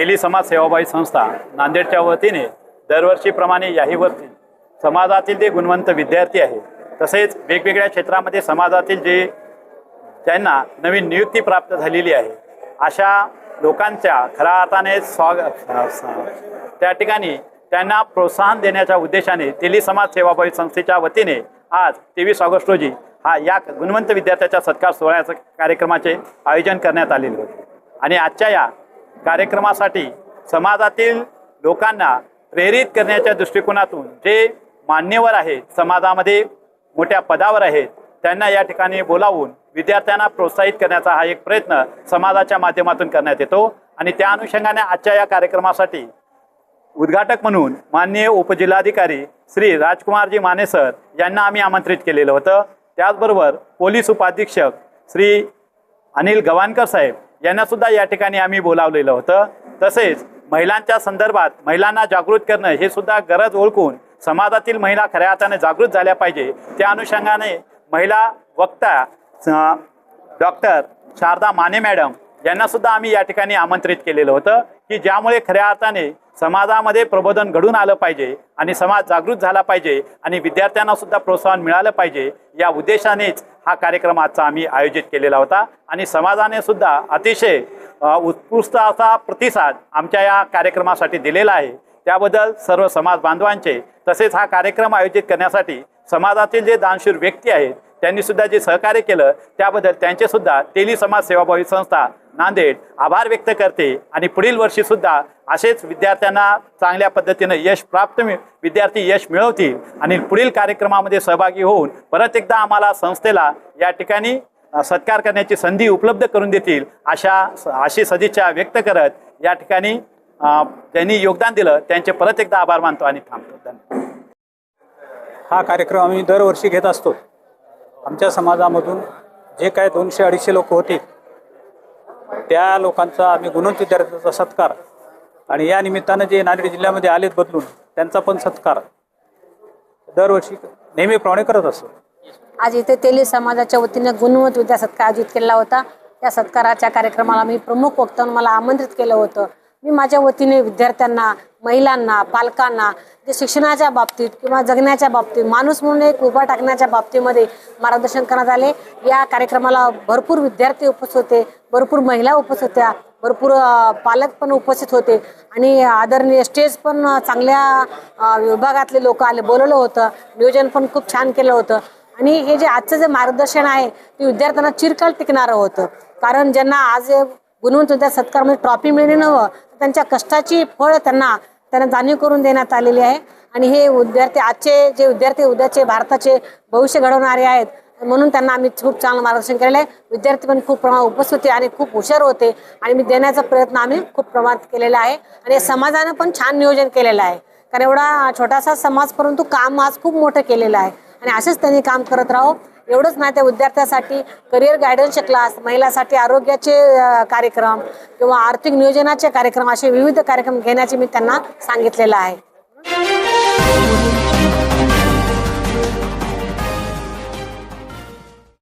तेली समाज सेवाभावी संस्था नांदेडच्या वतीने दरवर्षीप्रमाणे याही वर्षी समाजातील जे गुणवंत विद्यार्थी आहेत तसेच वेगवेगळ्या क्षेत्रामध्ये समाजातील जे ज्यांना नवीन नियुक्ती प्राप्त झालेली आहे अशा लोकांच्या खऱ्या अर्थाने त्या ठिकाणी त्यांना प्रोत्साहन देण्याच्या उद्देशाने तेली समाज सेवाभावी संस्थेच्या वतीने आज 23 ऑगस्ट रोजी या गुणवंत विद्यार्थ्याच्या सत्कार सोहळ्याचं कार्यक्रमाचे आयोजन करण्यात आलेले होते। आणि आजच्या या कार्यक्रमासाठी समाजातील लोकांना प्रेरित करण्याच्या दृष्टिकोनातून जे मान्यवर आहेत, समाजामध्ये मोठ्या पदावर आहेत, त्यांना या ठिकाणी बोलावून विद्यार्थ्यांना प्रोत्साहित करण्याचा हा एक प्रयत्न समाजाच्या माध्यमातून करण्यात येतो। आणि त्या अनुषंगाने आजच्या या कार्यक्रमासाठी उद्घाटक म्हणून माननीय उपजिल्हाधिकारी श्री राजकुमारजी माने सर यांना आम्ही आमंत्रित केलेलं होतं। त्याचबरोबर पोलीस उपाधीक्षक श्री अनिल गवानकर साहेब यांना सुद्धा या ठिकाणी आम्ही बोलावलेलं होतं। तसेच महिलांच्या संदर्भात महिलांना जागृत करणं हे सुद्धा गरज ओळखून समाजातील महिला खऱ्या अर्थाने जागृत झाल्या पाहिजे त्या अनुषंगाने महिला वक्ता डॉक्टर शारदा माने मॅडम यांना सुद्धा आम्ही या ठिकाणी आमंत्रित केलेलं होतं की ज्यामुळे खऱ्या अर्थाने समाजामध्ये प्रबोधन घडून आलं पाहिजे आणि समाज जागृत झाला पाहिजे आणि विद्यार्थ्यांना सुद्धा प्रोत्साहन मिळालं पाहिजे या उद्देशानेच हा कार्यक्रम आजचा आम्ही आयोजित केलेला होता। आणि समाजाने सुद्धा अतिशय उत्कृष्ट असा प्रतिसाद आमच्या या कार्यक्रमासाठी दिलेला आहे। त्याबद्दल सर्व समाज बांधवांचे तसेच हा कार्यक्रम आयोजित करण्यासाठी समाजातील जे दानशूर व्यक्ती आहेत त्यांनी सुद्धा जे सहकार्य केलं त्याबद्दल त्यांचे सुद्धा तेली समाज सेवाभावी संस्था नांदेड आभार व्यक्त करते। आणि पुढील वर्षी सुद्धा असेच विद्यार्थ्यांना चांगल्या पद्धतीने विद्यार्थी यश मिळवतील आणि पुढील कार्यक्रमामध्ये सहभागी होऊन परत एकदा आम्हाला संस्थेला या ठिकाणी सत्कार करण्याची संधी उपलब्ध करून देतील अशी सदिच्छा व्यक्त करत या ठिकाणी ज्यांनी योगदान दिलं त्यांचे परत एकदा आभार मानतो आणि थांबतो। धन्यवाद। हा कार्यक्रम आम्ही दरवर्षी घेत असतो। आमच्या समाजामधून जे काय 200-250 लोक होते त्या लोकांचा आम्ही गुणवंत विद्यार्थ्यांचा सत्कार आणि या निमित्तानं जे नांदेड जिल्ह्यामध्ये आलेत बदलून त्यांचा पण सत्कार दरवर्षी नेहमीप्रमाणे करत असतो। आज इथे तेली समाजाच्या वतीने गुणवंत विद्या सत्कार आयोजित केला होता। या सत्काराच्या कार्यक्रमाला मी प्रमुख वक्ता म्हणून मला आमंत्रित केलं होतं। मी माझ्या वतीने विद्यार्थ्यांना, महिलांना, पालकांना जे शिक्षणाच्या बाबतीत किंवा जगण्याच्या बाबतीत माणूस म्हणून एक उभा टाकण्याच्या बाबतीमध्ये मार्गदर्शन करण्यात आले। या कार्यक्रमाला भरपूर विद्यार्थी उपस्थित होते, भरपूर महिला उपस्थित होत्या, भरपूर पालक पण उपस्थित होते आणि आदरणीय स्टेज पण चांगल्या विभागातले लोक आले, बोलवलं होतं, नियोजन पण खूप छान केलं होतं। आणि हे जे आजचं जे मार्गदर्शन आहे ते विद्यार्थ्यांना चिरकाल टिकणारं होतं। कारण ज्यांना आज गुणवंत विद्या सत्कारमध्ये ट्रॉफी मिळणे नव्हतं, त्यांच्या कष्टाची फळ त्यांना जाणीव करून देण्यात आलेली आहे। आणि हे विद्यार्थी आजचे जे विद्यार्थी उद्याचे भारताचे भविष्य घडवणारे आहेत म्हणून त्यांना आम्ही खूप चांगलं मार्गदर्शन केलेलं आहे। विद्यार्थी पण खूप प्रमाणात उपस्थित होते आणि खूप हुशार होते आणि मी देण्याचा प्रयत्न आम्ही खूप प्रमाणात केलेला आहे। आणि समाजानं पण छान नियोजन केलेलं आहे कारण एवढा छोटासा समाज परंतु काम आज खूप मोठं केलेलं आहे आणि असेच त्यांनी काम करत राहो। एवढंच नाही, त्या विद्यार्थ्यासाठी करिअर गायडन्सचे क्लास, महिलांसाठी आरोग्याचे कार्यक्रम किंवा आर्थिक नियोजनाचे कार्यक्रम असे विविध कार्यक्रम घेण्याचे मी त्यांना सांगितलेलं आहे।